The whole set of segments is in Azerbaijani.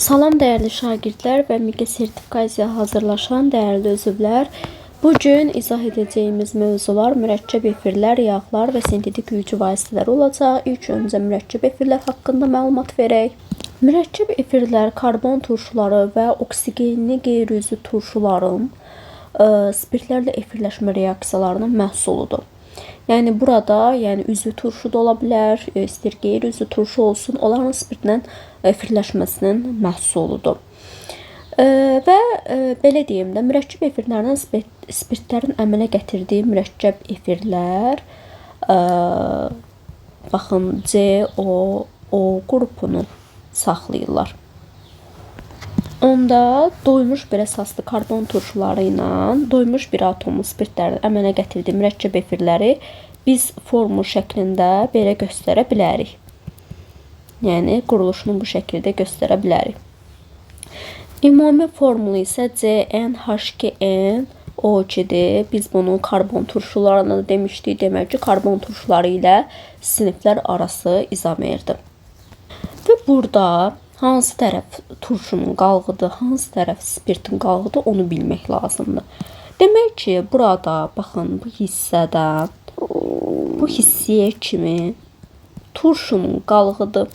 Salam dəyərli şagirdlər və MİQA sertifikasiya hazırlaşan dəyərli üzvlər. Bugün izah edəcəyimiz mövzular mürəkkəb efirlər, yağlar və sintetik yuyucu vasitələr olacaq. İlk öncə mürəkkəb efirlər haqqında məlumat verək. Mürəkkəb efirlər karbon turşuları və oksigenli qeyri-üzvü turşuların spirtlərlə efirləşmə reaksiyalarının məhsuludur. Yəni burada, üzvü turşu da ola bilər, istər qeyri-üzvü turşu olsun, onların spirtlə efirləşməsinin məhsuludur. Və belə deyim də, mürəkkəb efirlərdən spirtlərin əmələ gətirdiyi mürəkkəb efirlər, baxın, CO qrupunu saxlayırlar. Onda doymuş bir əsaslı karbon turşuları ilə doymuş bir atomlu spirtlərin əmələ gətirdiyi mürəkkəb efirləri biz formul şəklində belə göstərə bilərik. Yəni quruluşunu bu şəkildə göstərə bilərik. Ümumi formulu isə CnH2nO2-dir. Biz bunu karbon turşularına da demişdik. Demək ki, karbon turşuları ilə siniflər arası izomerdir. Və burada hansı tərəf turşunun qalğıdır, hansı tərəf spirtin qalğıdır, onu bilmək lazımdır. Demək ki, burada baxın, bu hissədə, bu hissəyə kimi turşunun qalğıdır.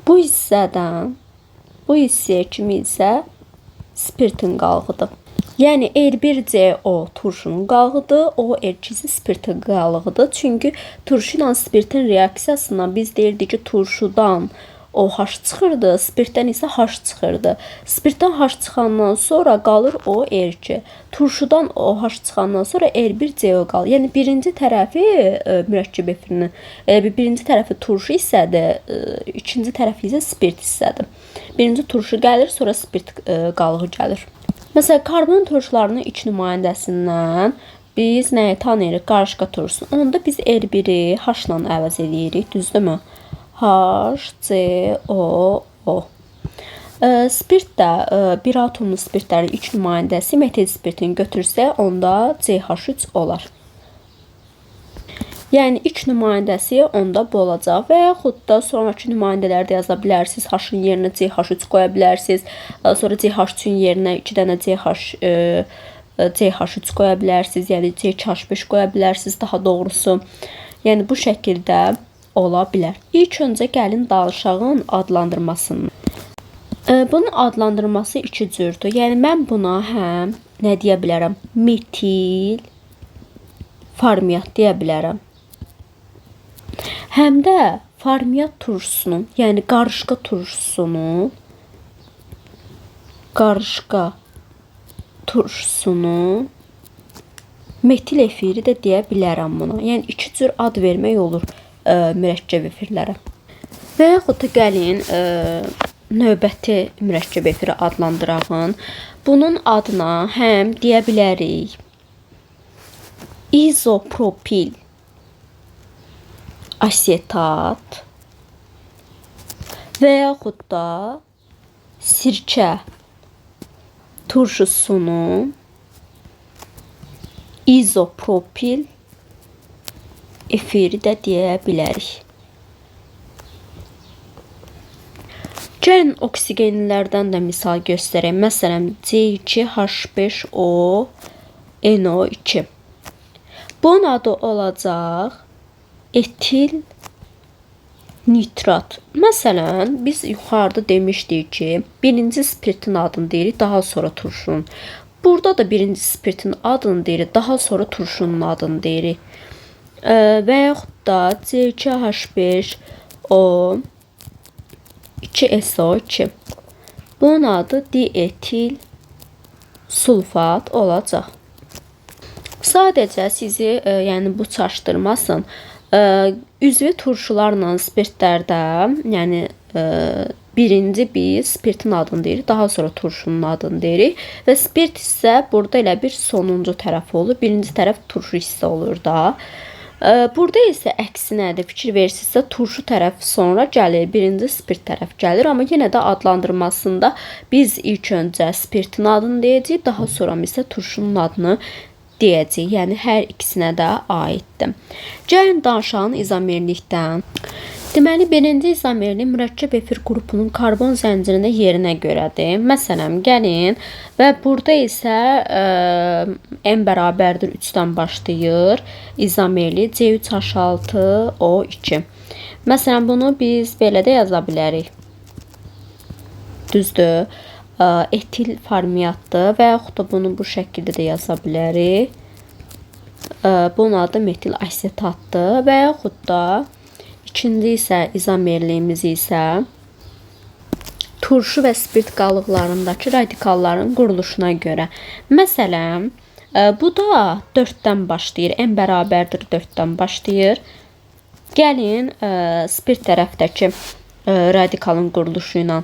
Bu hissədən bu hissəyə kimi isə spirtin qalğıdır. Yəni R1CO turşunun qalğıdır, OR2 isə spirtin qalğıdır. Çünki turşu ilə spirtin reaksiyasından biz deyirdik ki, turşudan OH çıxırdı, spirtdən isə H çıxırdı. Spirtdən H çıxandan sonra qalır OR2. Turşudan OH çıxandan sonra R1CO qalır. Yəni birinci tərəfi mürəkkəb efirinin, birinci tərəfi turşu hissədir, ikinci tərəfi isə spirt hissədir. Birinci turşu gəlir, sonra spirt qalığı gəlir. Məsələn, karbon turşularının iç nümayəndəsindən biz nəyi tanıyırıq? Qarışqa turşusunu. Onda biz R1-i H ilə əvəz edirik, düzdürmü? HCOO. Spirt də bir atomlu spirtlərin iç nümayəndəsi metil spirtini götürsə, onda CH3 olar. Yəni iç nümayəndəsi onda bu olacaq və yaxud da sonraki nümayəndələrdə yaza bilərsiniz. H-ın yerinə CH3 qoya bilərsiniz. Sonra CH3-ün yerinə 2 dənə CH3 qoya bilərsiniz. Yəni CH5 qoya bilərsiniz daha doğrusu. Yəni bu şəkildə ola bilər. İlk öncə gəlin danışağın adlandırmasını. Bunun adlandırması iki cürdür. Yəni mən buna həm nə deyə bilərəm? Metil formiat deyə bilərəm. Həm də formiat turşusunun, yəni qarışqa turşusunun metil efiri də deyə bilərəm buna. Yəni iki cür ad vermək olur mürəkkəb efirlərə. Və yaxud da gəlin növbəti mürəkkəb efiri adlandırağın. Bunun adına həm deyə bilərik izopropil asetat və yaxud da sirkə turşusunun izopropil efiri də deyə bilərik. Gəlin oksigenlilərdən də misal göstərək. Məsələn, C2H5O NO2. Bunun adı olacaq etil nitrat. Məsələn, biz yuxarıda demişdik ki, birinci spirtin adını deyirik, daha sonra turşunun. Burada da birinci spirtin adını deyirik, daha sonra turşunun adını deyirik. Və yaxud da C2H5O2SO2. Bunun adı dietil sulfat olacaq. Sadəcə sizi yəni bu çaşdırmasın. Üzvü turşularla spirtlərdə, yəni birinci biz spirtin adını deyirik, daha sonra turşunun adını deyirik və spirt isə burada elə bir sonuncu tərəf olur. Birinci tərəf turşu hissə olur da. Burada isə əksinədir, fikir versinizsə turşu tərəf sonra gəlir, birinci spirt tərəf gəlir. Amma yenə də adlandırmasında biz ilk öncə spirtin adını deyəcəyik, daha sonra isə turşunun adını deyəcəyik. Yəni hər ikisinə də aiddir. Gəlin danışağın izomerlikdən. Deməli, birinci izomerli mürəkkəb efir qrupunun karbon zəncirində yerinə görədir. Məsələn, gəlin və burada isə n bərabərdir 3-dən başlayır. İzomerli C3H6O2. Məsələn, bunu biz belə də yaza bilərik. Düzdür? Etil formiatdır və yaxud da bunu bu şəkildə də yaza bilərik. Bunun adı metil asetatdır və yaxud da İkinci isə izomerliyimiz isə turşu və spirt qalıqlarındakı radikalların quruluşuna görə. Məsələn, bu da 4-dən başlayır. N bərabərdir 4-dən başlayır. Gəlin spirt tərəfdəki radikalın quruluşu ilə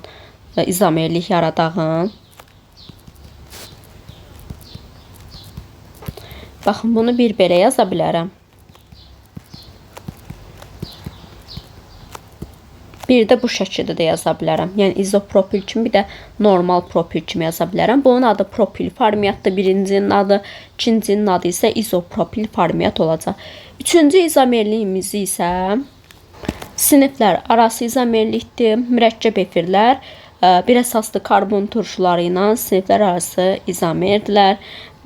izomerlik yaradağım. Baxın, bunu bir belə yaza bilərəm. Bir də bu şəkildə də yaza bilərəm. Yəni izopropil kimi, bir də normal propil kimi yaza bilərəm. Bunun adı propil formiatdır. Birincinin adı, ikincinin adı isə izopropil formiat olacaq. Üçüncü izomerliyimiz isə siniflər arası izomerlikdir. Mürəkkəb efirlər bir əsaslı karbon turşuları ilə siniflər arası izomerdirlər.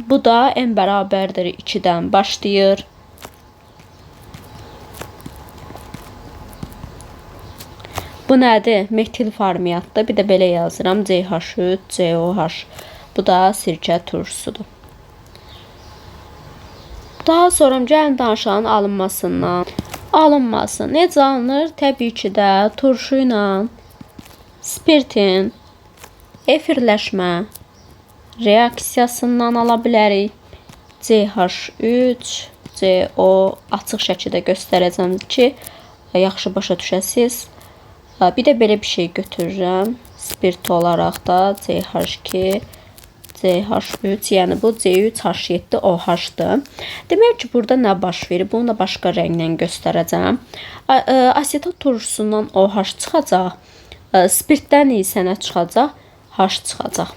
Bu da n bərabərdir 2-dən başlayır. Bu nədir? Metil formiatdır. Bir də belə yazıram. CH3, COH. Bu da sirkə turşusudur. Daha sonra gəlin danışalım alınmasından. Alınması necə alınır? Təbii ki də turşu ilə spirtin efirləşmə reaksiyasından ala bilərik. CH3, CO açıq şəkildə göstərəcəm ki, yaxşı başa düşəsiniz. Bir də belə bir şey götürürəm. Spirt olaraq da CH2, CH3, yəni bu C3H7OH-dır. Demək ki, burada nə baş verir? Bunu da başqa rənglə göstərəcəm. Asetat turşusundan OH çıxacaq. Spirtdən isə nə çıxacaq? H çıxacaq.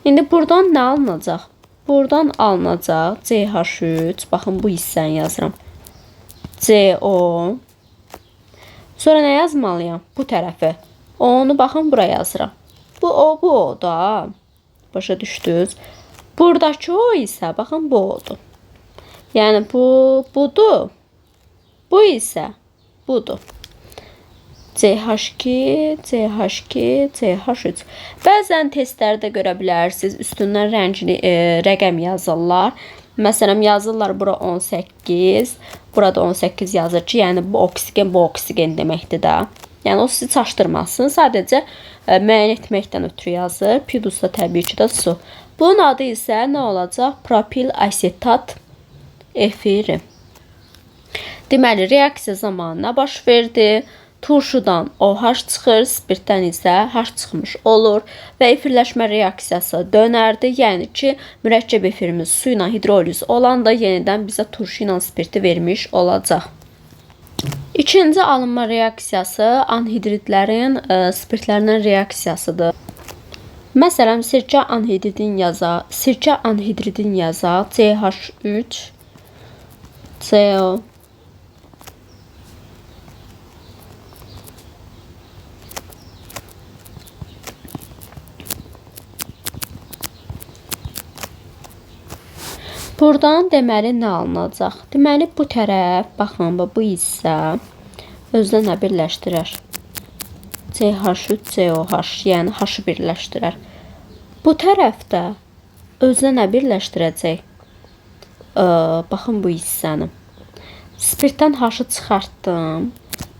İndi buradan nə alınacaq? Buradan alınacaq CH3. Baxın, bu hissəni yazıram. CO. Sonra nə yazmalıyam? Bu tərəfi. Onu baxın, bura yazıram. Bu o da. Başa düşdünüz? Buradakı o isə, baxın, bu odur. Yəni bu budur. Bu isə budur. CH2, CH2, CH3. Bəzən testlərdə görə bilərsiniz, üstündən rəngli rəqəm yazırlar. Məsələn, yazırlar bura 18, burada 18 yazır ki, yəni bu oksigen deməkdir də. Yəni o sizi çaşdırmasın, sadəcə müəyyən etməkdən ötürü yazır. Pidus da təbii ki də su. Bunun adı isə nə olacaq? Propil asetat efiri. Deməli, reaksiya zamanı nə baş verdi? Turşudan OH çıxır, spirtdən isə H çıxmış olur və efirləşmə reaksiyası dönərdi. Yəni ki, mürəkkəb efirimiz su ilə hidroliz olanda yenidən bizə turşu ilə spirti vermiş olacaq. İkinci alınma reaksiyası anhidridlərin spirtlərindən reaksiyasıdır. Məsələn, sirkə anhidridin yaza CH3, CO. Buradan deməli nə alınacaq? Deməli bu tərəf, baxın, bu hissə özünə nə birləşdirər? CH3, COH, yəni H-ı birləşdirər. Bu tərəfdə özünə nə birləşdirəcək? Baxın bu hissəni. Spirtdən H-ı çıxartdım,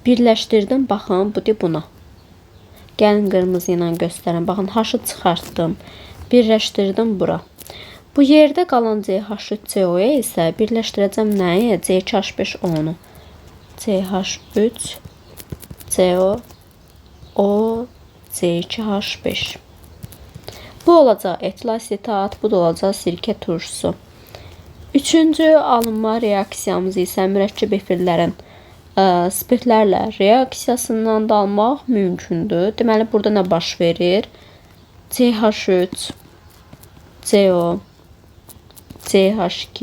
birləşdirdim, baxın, bu da buna. Gəlin qırmızı ilə göstərin. Baxın, H-ı çıxartdım, birləşdirdim bura. Bu yerdə qalan CH3CO-ya isə birləşdirəcəm nəyi? C2H5O-nu. CH3, CO, O, C2H5. Bu olacaq etil asetat, bu da olacaq sirkə turşusu. Üçüncü alınma reaksiyamız isə mürəkkəb efirlərin spirtlərlə reaksiyasından da almaq mümkündür. Deməli, burada nə baş verir? CH3, CO, CH2,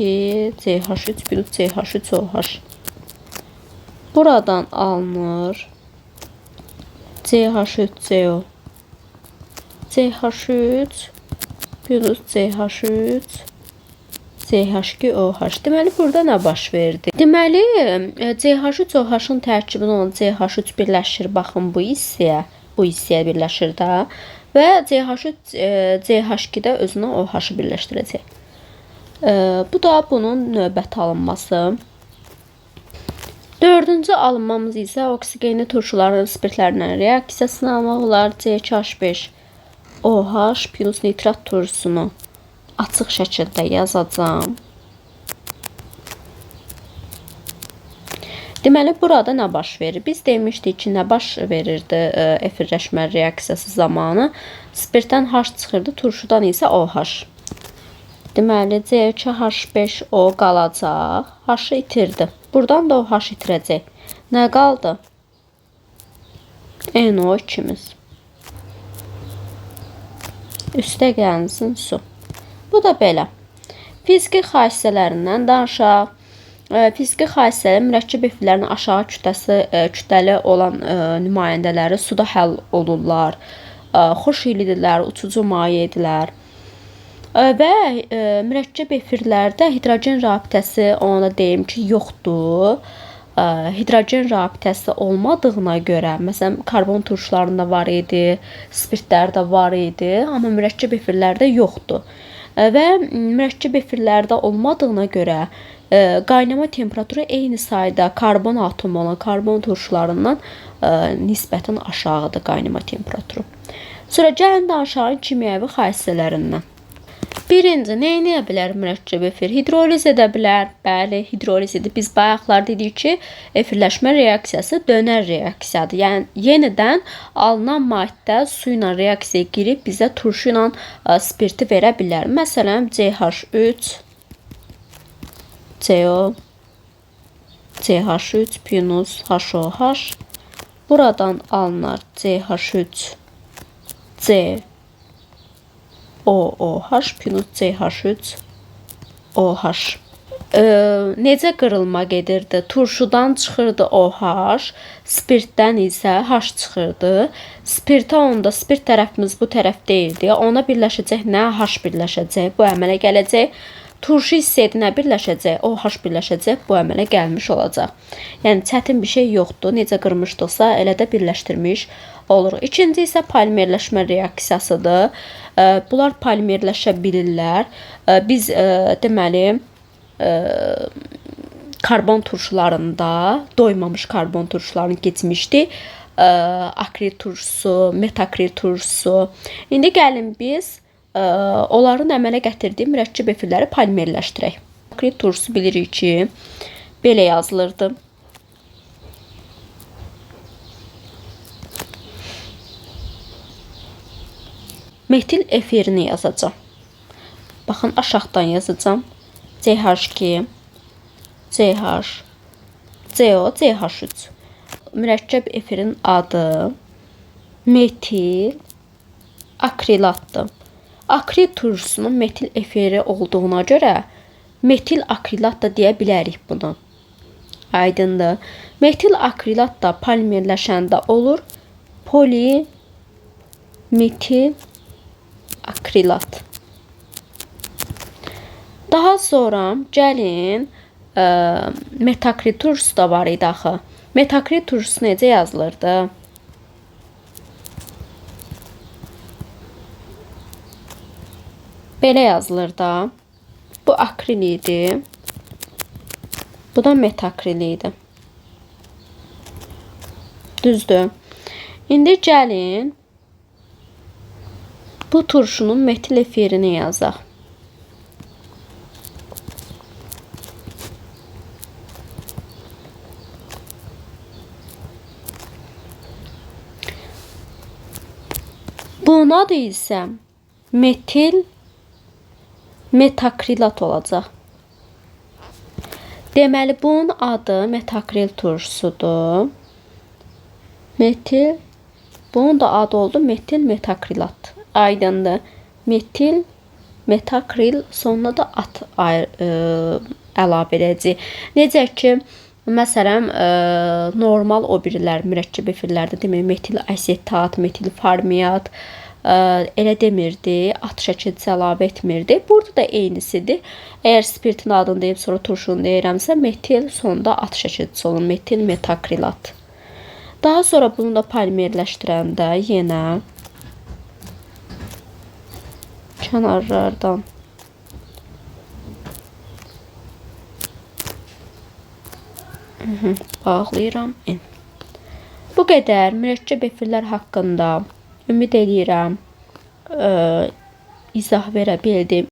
CH3, bir CH3OH. Buradan alınır CH3CO. CH3 plus CH3 CH2OH. Deməli burada nə baş verdi? Deməli CH3OH-ın tərkibində olan CH3 birləşir baxın bu hissəyə birləşir də və CH3 CH2-də özünə OH-ı birləşdirəcək. Bu da bunun növbəti alınması. Dördüncü alınmamız isə oksigenli turşuların spirtlərlə reaksiyasını almaq olar. C2H5 OH plus nitrat turşusunu açıq şəkildə yazacağım. Deməli burada nə baş verir? Biz demişdik ki, nə baş verirdi efirləşmə reaksiyası zamanı? Spirtdən H çıxırdı, turşudan isə OH. Deməli C2H5O qalacaq. H-ı itirdi. Buradan da OH itirəcək. Nə qaldı? NO2-miz. Üstə gəlsin su. Bu da belə. Fiziki xassələrindən danışaq. Fiziki xassələr mürəkkəb efirlərin aşağı kütləli olan nümayəndələri suda həll olurlar. Xoş iylidirlər, uçucu mayedirlər. Və mürəkkəb efirlərdə hidrogen rabitəsi ona deyim ki, yoxdur. Hidrogen rabitəsi olmadığına görə, məsələn, karbon turşularında var idi, spirtlərdə var idi, amma mürəkkəb efirlərdə yoxdur. Və mürəkkəb efirlərdə olmadığına görə qaynama temperaturu eyni sayda karbon atomu olan karbon turşularından nisbətən aşağıdır qaynama temperaturu. Sonra gəlin danışaq kimyəvi xassələrindən. Birinci, nə edə bilər mürəkkəb efir? Hidroliz edə bilər. Bəli, hidroliz edir. Biz bayaqlar dedik ki, efirləşmə reaksiyası dönər reaksiyadır. Yəni, yenidən alınan maddə su ilə reaksiyaya girib bizə turşu ilə spirti verə bilər. Məsələn, CH3, CO, CH3 plus HOH. Buradan alınar CH3, C, OOH plus CH3 OH. Necə qırılma gedirdi? Turşudan çıxırdı OH, spirtdən isə H çıxırdı. Spirtə onda spirt tərəfimiz bu tərəf deyildi. Ona birləşəcək nə? H birləşəcək. Bu əmələ gələcək. Turşu hissədə nə birləşəcək? OH birləşəcək. Bu əmələ gəlmiş olacaq. Yəni çətin bir şey yoxdur. Necə qırmışdıqsa elə də birləşdirmiş oluruq. İkinci isə polimerləşmə reaksiyasıdır. Bunlar polimerləşə bilirlər. Biz deməli karbon turşularında doymamış karbon turşularını keçmişdik. Akrit turşusu, metakrit turşusu. İndi gəlin biz onların əmələ gətirdiyi mürəkkəb efirləri polimerləşdirək. Akrit turşusu bilirik ki, belə yazılırdı. Metil efirini yazacağım. Baxın, aşağıdan yazacağım. CH2, CH, CO, CH3. Mürəkkəb efirin adı metil akrilatdır. Akrit turşusunun metil efiri olduğuna görə metil akrilat da deyə bilərik bunu. Aydındır. Metil akrilat da polimerləşəndə olur polimetil akrilat. Daha sonra gəlin metakrit turşusu da var idi axı. Metakrit turşusu necə yazılırdı? Belə yazılır da. Bu akril idi. Bu da metakril idi. Düzdür. İndi gəlin bu turşunun metil efirini yazaq. Bunun adı isə metil metakrilat olacaq. Deməli, bunun adı metakril turşusudur. Metil, bunun da adı oldu metil metakrilat. Aydındır. Metil metakril, sonuna da at əlavə edəcək. Necə ki, Məsələn, normal o birilər mürəkkəb efirlərdə demək metil asetat, metil formiat elə demirdi, at çəkici əlavə etmirdi. Burada da eynisidir. Əgər spirtin adını deyib sonra turşunu deyirəmsə, metil sonda at çəkicisi olur, metil metakrilat. Daha sonra bunu da polimerləşdirəndə yenə kənarlardan bağlayıram. Bu qədər mürəkkəb efirlər haqqında ümid edirəm izah verə bildim.